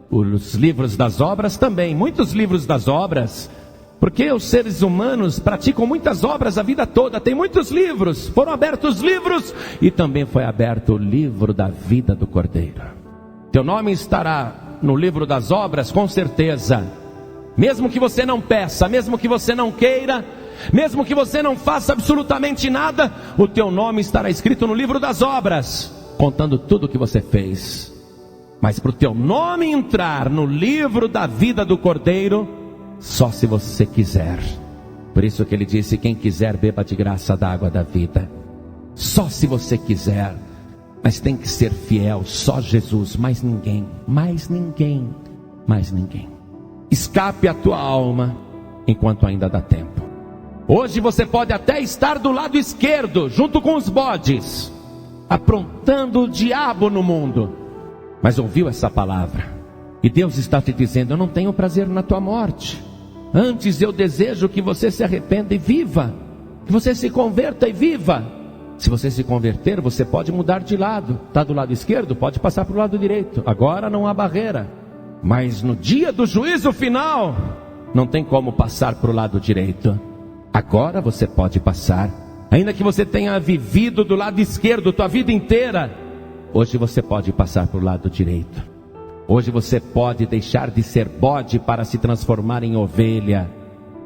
Os livros das obras também, muitos livros das obras, porque os seres humanos praticam muitas obras a vida toda, tem muitos livros, foram abertos livros, e também foi aberto o livro da vida do Cordeiro. Teu nome estará no livro das obras, com certeza. Mesmo que você não peça, mesmo que você não queira, mesmo que você não faça absolutamente nada, o teu nome estará escrito no livro das obras, contando tudo o que você fez. Mas para o teu nome entrar no livro da vida do Cordeiro, só se você quiser. Por isso que ele disse: quem quiser beba de graça da água da vida. Só se você quiser. Mas tem que ser fiel, só Jesus, mais ninguém, mais ninguém, mais ninguém. Escape a tua alma enquanto ainda dá tempo. Hoje você pode até estar do lado esquerdo, junto com os bodes, aprontando o diabo no mundo, mas ouviu essa palavra, e Deus está te dizendo: eu não tenho prazer na tua morte. Antes eu desejo que você se arrependa e viva, que você se converta e viva. Se você se converter, você pode mudar de lado. Está do lado esquerdo, pode passar para o lado direito. Agora não há barreira. Mas no dia do juízo final, não tem como passar para o lado direito. Agora você pode passar. Ainda que você tenha vivido do lado esquerdo tua vida inteira, hoje você pode passar para o lado direito. Hoje você pode deixar de ser bode para se transformar em ovelha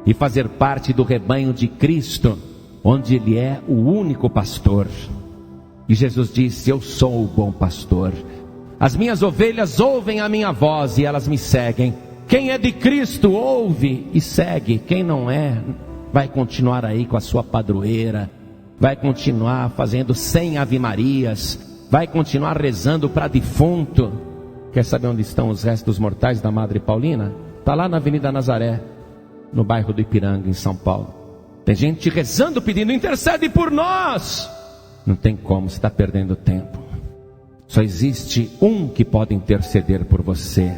e fazer parte do rebanho de Cristo, onde Ele é o único pastor. E Jesus disse: eu sou o bom pastor. As minhas ovelhas ouvem a minha voz e elas me seguem. Quem é de Cristo ouve e segue. Quem não é, vai continuar aí com a sua padroeira, vai continuar fazendo 100 ave-marias, vai continuar rezando para defunto. Quer saber onde estão os restos mortais da Madre Paulina? Está lá na Avenida Nazaré, no bairro do Ipiranga, em São Paulo. Tem gente rezando, pedindo: intercede por nós. Não tem como, você está perdendo tempo. Só existe um que pode interceder por você,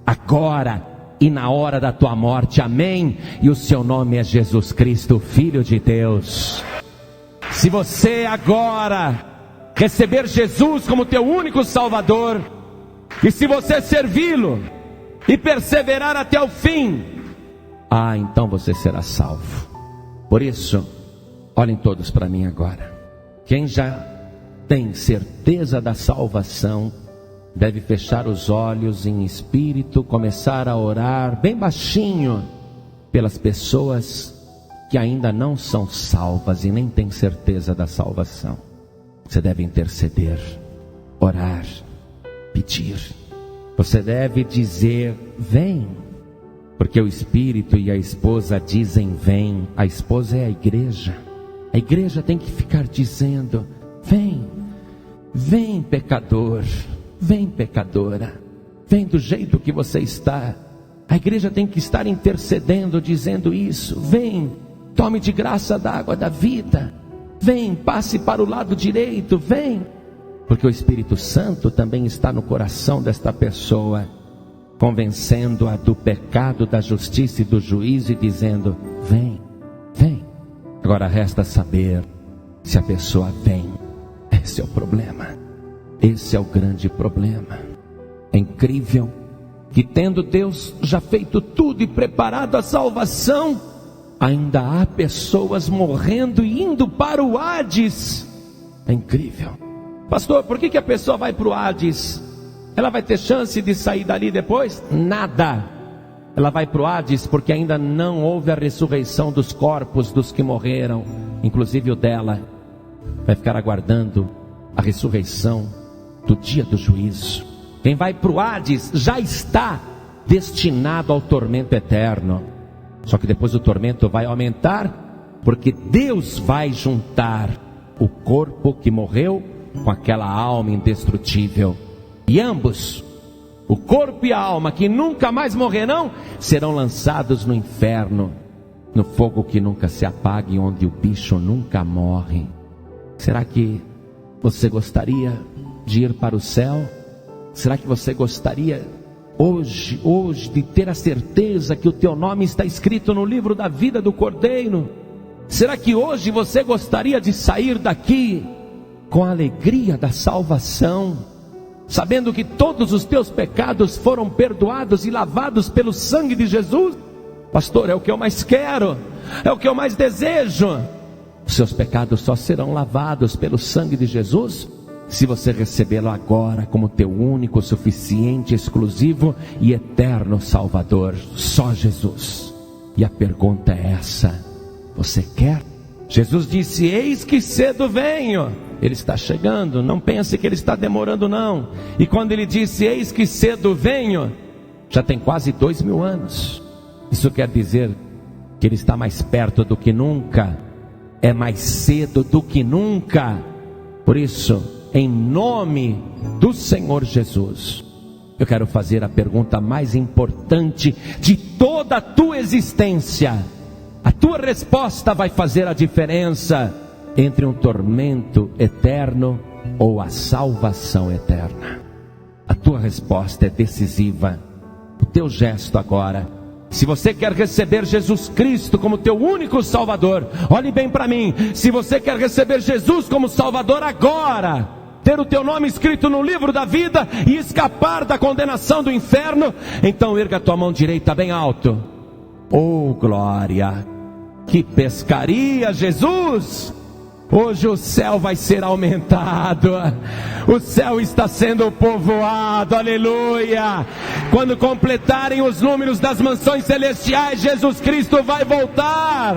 agora e na hora da tua morte, amém? E o seu nome é Jesus Cristo, Filho de Deus. Se você agora receber Jesus como teu único Salvador, e se você servi-lo e perseverar até o fim, então você será salvo. Por isso, olhem todos para mim agora. Quem já tem certeza da salvação, deve fechar os olhos em espírito, começar a orar bem baixinho pelas pessoas que ainda não são salvas e nem têm certeza da salvação. Você deve interceder, orar, pedir. Você deve dizer: vem, porque o Espírito e a esposa dizem: vem. A esposa é a igreja. A igreja tem que ficar dizendo: vem, vem pecador, vem pecadora, vem do jeito que você está. A igreja tem que estar intercedendo, dizendo isso: vem, tome de graça da água da vida, vem, passe para o lado direito, vem. Porque o Espírito Santo também está no coração desta pessoa, convencendo-a do pecado, da justiça e do juízo, e dizendo: vem, vem. Agora resta saber se a pessoa vem. Esse é o problema. Esse é o grande problema. É incrível que, tendo Deus já feito tudo e preparado a salvação, ainda há pessoas morrendo e indo para o Hades. É incrível. Pastor, por que a pessoa vai para o Hades? Ela vai ter chance de sair dali depois? Nada. Ela vai para o Hades porque ainda não houve a ressurreição dos corpos dos que morreram, inclusive o dela. Vai ficar aguardando a ressurreição do dia do juízo. Quem vai para o Hades já está destinado ao tormento eterno. Só que depois o tormento vai aumentar, porque Deus vai juntar o corpo que morreu com aquela alma indestrutível. E ambos, o corpo e a alma que nunca mais morrerão, serão lançados no inferno, no fogo que nunca se apaga e onde o bicho nunca morre. Será que você gostaria de ir para o céu? Será que você gostaria hoje de ter a certeza que o teu nome está escrito no livro da vida do Cordeiro? Será que hoje você gostaria de sair daqui com a alegria da salvação, sabendo que todos os teus pecados foram perdoados e lavados pelo sangue de Jesus? Pastor, é o que eu mais quero, é o que eu mais desejo. Os seus pecados só serão lavados pelo sangue de Jesus se você recebê-lo agora como teu único, suficiente, exclusivo e eterno Salvador. Só Jesus. E a pergunta é essa: você quer? Jesus disse: eis que cedo venho. Ele está chegando, não pense que ele está demorando não. E quando ele disse eis que cedo venho, já tem quase 2000 anos. Isso quer dizer que ele está mais perto do que nunca, é mais cedo do que nunca. Por isso, em nome do Senhor Jesus, eu quero fazer a pergunta mais importante de toda a tua existência. A tua resposta vai fazer a diferença entre um tormento eterno ou a salvação eterna. A tua resposta é decisiva. O teu gesto agora, se você quer receber Jesus Cristo como teu único Salvador, olhe bem para mim. Se você quer receber Jesus como Salvador agora, ter o teu nome escrito no livro da vida e escapar da condenação do inferno, então erga a tua mão direita bem alto. Oh glória! Que pescaria, Jesus! Hoje o céu vai ser aumentado, o céu está sendo povoado, aleluia. Quando completarem os números das mansões celestiais, Jesus Cristo vai voltar,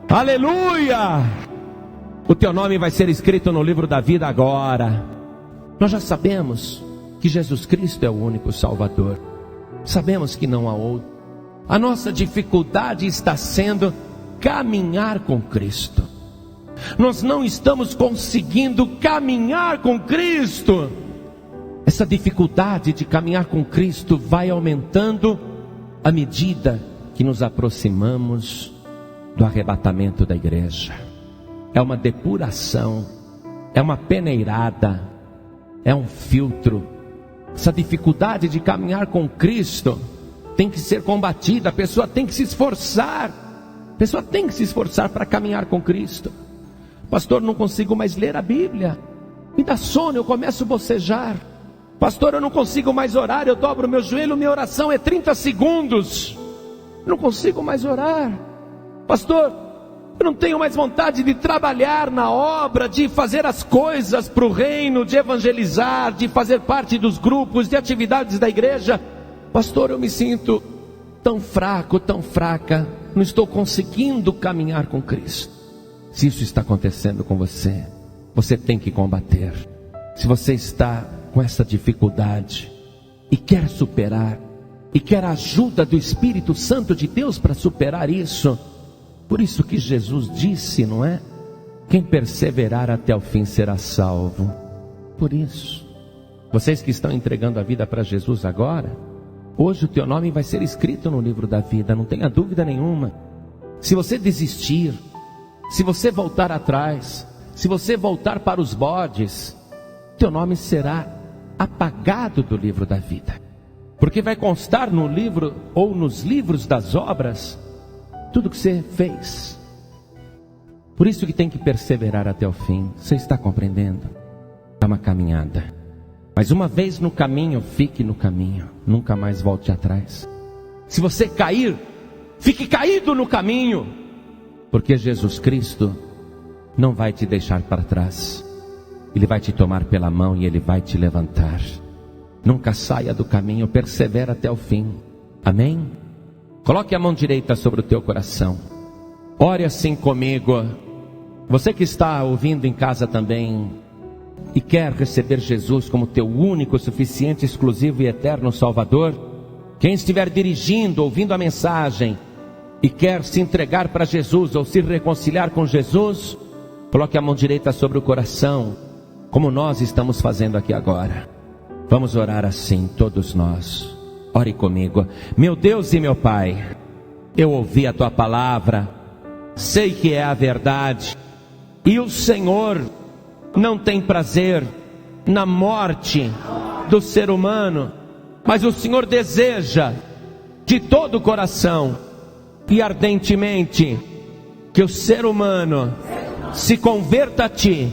aleluia. O teu nome vai ser escrito no livro da vida agora. Nós já sabemos que Jesus Cristo é o único Salvador, sabemos que não há outro. A nossa dificuldade está sendo caminhar com Cristo. Nós não estamos conseguindo caminhar com Cristo. Essa dificuldade de caminhar com Cristo vai aumentando à medida que nos aproximamos do arrebatamento da igreja. É uma depuração, é uma peneirada, é um filtro. Essa dificuldade de caminhar com Cristo tem que ser combatida. A pessoa tem que se esforçar. A pessoa tem que se esforçar para caminhar com Cristo. Pastor, não consigo mais ler a Bíblia, me dá sono, eu começo a bocejar. Pastor, eu não consigo mais orar, eu dobro meu joelho, minha oração é 30 segundos, não consigo mais orar. Pastor, eu não tenho mais vontade de trabalhar na obra, de fazer as coisas para o reino, de evangelizar, de fazer parte dos grupos, de atividades da igreja. Pastor, eu me sinto tão fraco, tão fraca, não estou conseguindo caminhar com Cristo. Se isso está acontecendo com você, você tem que combater. Se você está com essa dificuldade e quer superar, e quer a ajuda do Espírito Santo de Deus para superar isso, por isso que Jesus disse, não é? Quem perseverar até o fim será salvo. Por isso, vocês que estão entregando a vida para Jesus agora, hoje o teu nome vai ser escrito no livro da vida, não tenha dúvida nenhuma. Se você desistir, se você voltar atrás, se você voltar para os bodes, teu nome será apagado do livro da vida, porque vai constar no livro ou nos livros das obras tudo que você fez. Por isso que tem que perseverar até o fim. Você está compreendendo? É uma caminhada, mas uma vez no caminho, fique no caminho, nunca mais volte atrás. Se você cair, fique caído no caminho, porque Jesus Cristo não vai te deixar para trás. Ele vai te tomar pela mão e Ele vai te levantar. Nunca saia do caminho, persevera até o fim. Amém? Coloque a mão direita sobre o teu coração. Ore assim comigo. Você que está ouvindo em casa também e quer receber Jesus como teu único, suficiente, exclusivo e eterno Salvador. Quem estiver dirigindo, ouvindo a mensagem e quer se entregar para Jesus ou se reconciliar com Jesus, coloque a mão direita sobre o coração, como nós estamos fazendo aqui agora. Vamos orar assim, todos nós. Ore comigo. Meu Deus e meu Pai, eu ouvi a Tua palavra, sei que é a verdade, e o Senhor não tem prazer na morte do ser humano, mas o Senhor deseja de todo o coração e ardentemente que o ser humano se converta a Ti,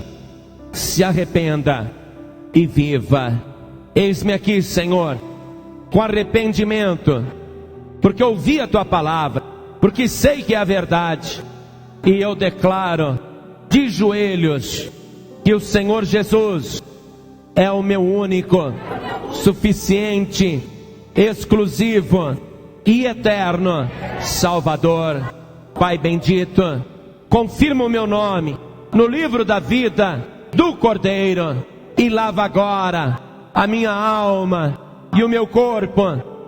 se arrependa e viva. Eis-me aqui, Senhor, com arrependimento, porque ouvi a Tua palavra, porque sei que é a verdade, e eu declaro de joelhos que o Senhor Jesus é o meu único, suficiente, exclusivo e eterno Salvador. Pai bendito, confirma o meu nome no livro da vida do Cordeiro e lava agora a minha alma e o meu corpo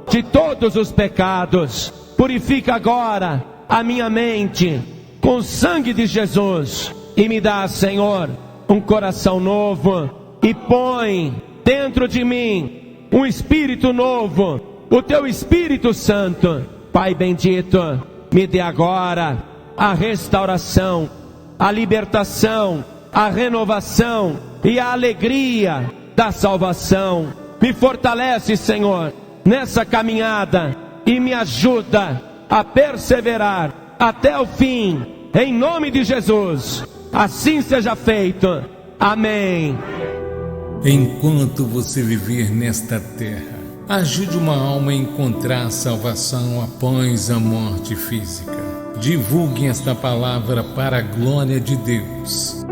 de todos os pecados. Purifica agora a minha mente com o sangue de Jesus e me dá, Senhor, um coração novo e põe dentro de mim um espírito novo, o Teu Espírito Santo. Pai bendito, me dê agora a restauração, a libertação, a renovação e a alegria da salvação. Me fortalece, Senhor, nessa caminhada e me ajuda a perseverar até o fim, em nome de Jesus. Assim seja feito. Amém. Enquanto você viver nesta terra, ajude uma alma a encontrar salvação após a morte física. Divulguem esta palavra para a glória de Deus.